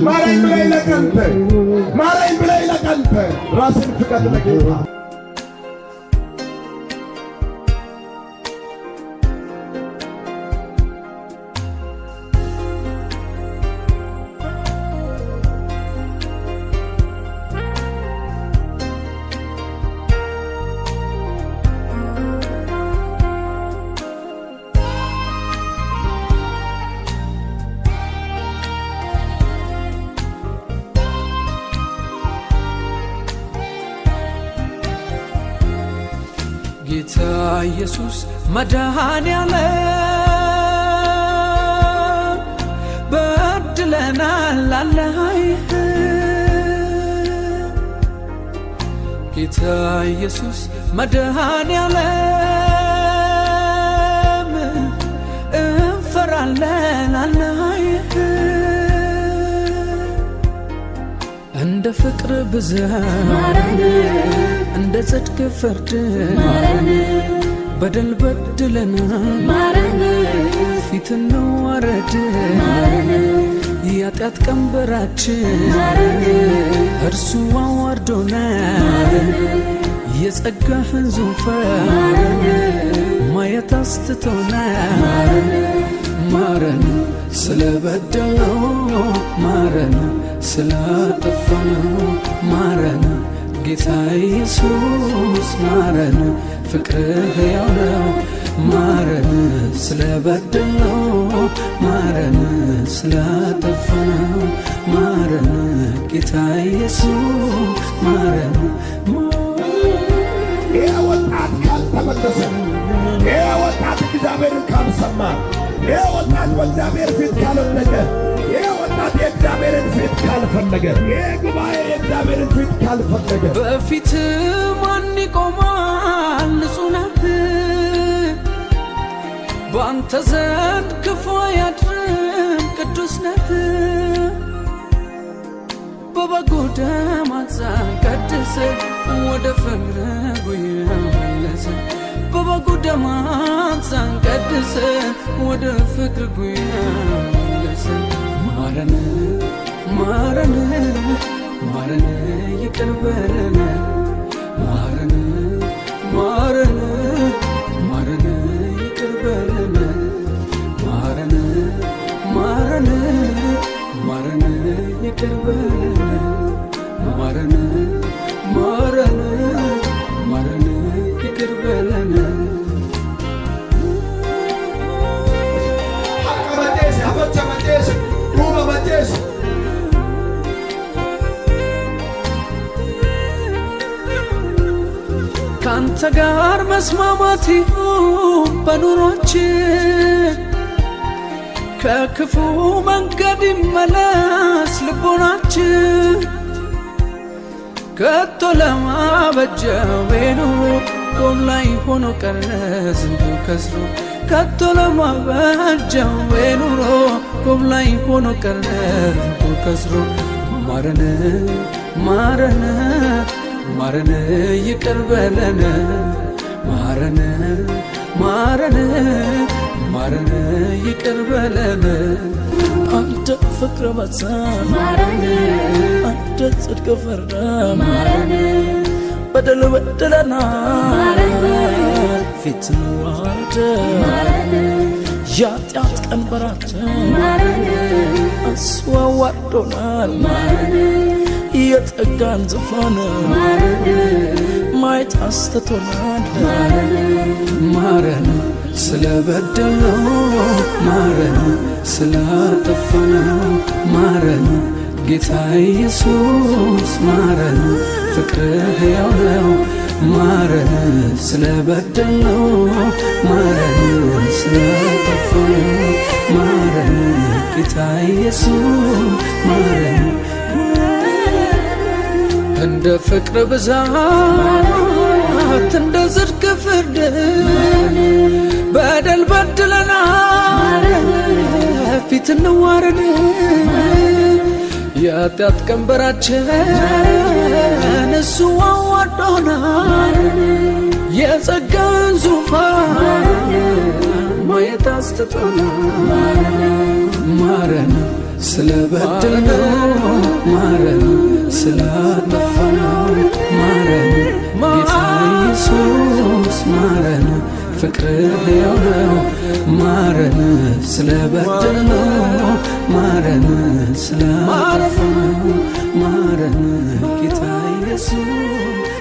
ማረኝ ብለህ ለቀንተ ማረኝ ብለህ ለቀንተ ራስን ፍቀድ ለጌታ ጌታ ኢየሱስ መድኃኔዓለም በድለናል አለህ ጌታ ኢየሱስ መድኃኔዓለም እንፈራለን አለህ እንደ ፍቅር ብዛት እንደ ጽድቅ ፍርድ በደል በድለናል ፊት እንዋረድ የኃጢአት ቀንበራችን እርሱ አዋርዶናል የጸጋህን ዙፋን ማየት አስትቶናል ማረን ስለበደልነው ማረን ስላጠፋነው ማረን ጌታ ኢየሱስ ማረን ፍቅርህ ሕያው ነው ማረን ስለበደልነው ማረን ስላጠፋነው ማረን ጌታ ኢየሱስ ማረን ወጣት ካልተመለሰ ወጣት እግዚአብሔርን ካልሰማ ወጣት በእግዚአብሔር ፊት ካልወደቀ ወጣት የእግዚአብሔርን ፊት ካልፈለገ ጉባኤ የእግዚአብሔርን ፊት ካልፈለገ በፊት ማን ይቆማል? ንጹሕ ነህ በአንተ ዘንድ ክፉ አያድርም ቅዱስ ነህ በበጉ ደም አንጻን ቀድሰህ ወደ ፍቅርህ ጉያ መለሰን በበጉ ደም አንጻን ቀድሰህ ወደ ፍቅርህ ጉያ መለሰን ማረን ማረን ማረን ይቅር በለን ማረን ማረን ማረን ይቅር በለን ማረን ማረን ማረን ይቅር በለን ማረን ማረን ማረን ይቅር በለን አቀመጤስ አፈቸመጤስ ዱበመጤስ ካንተ ጋር መስማማት ይሁን በኑሯችን ከክፉ መንገድ ይመለስ ልቦናችን ከቶ ለማበጀው ኑሮ ቆም ላይ ሆኖ ቀረ ዝንቱ ከስሮ ከቶ ለማበጀው ኑሮ ቆም ላይ ሆኖ ቀረ ዝንቱ ከስሮ ማረን ማረን ማረን ይቅር በለን ማረን ማረን ማረን ይቅር በለን አንተ ፍቅር በዛ ማረን አንተ ጽድቅ ፈርዳ ማረን በደል በደለናል ፊት እንዋረድ የኃጢአት ቀንበራችን እሱ አዋርዶናል የጸጋን ዙፋን ማየት አስተቶናል ማረን ስለበደልነው ማረን ስላጠፋነው ማረን ጌታ ኢየሱስ ማረን ፍቅርህ ሕያው ነው ማረን ስለበደልነው ማረን ስላጠፋነው ማረን ጌታ ኢየሱስ ማረን እንደ ፍቅር ብዛት እንደ ጽድቅ ፍርድ በደል በድለናል ፊት እንዋረድ የኃጢአት ቀንበራችን እሱ አዋርዶናል የጸጋን ዙፋን ማየት አስተቶናል ማረን ስለበደልነው ማረን፣ ስላጠፋነው ማረን፣ ጌታ ኢየሱስ ማረን፣ ፍቅርህ ሕያው ነው ማረን፣ ስለበደልነው ማረን፣ ስላጠፋነው ማረን፣ ጌታ ኢየሱስ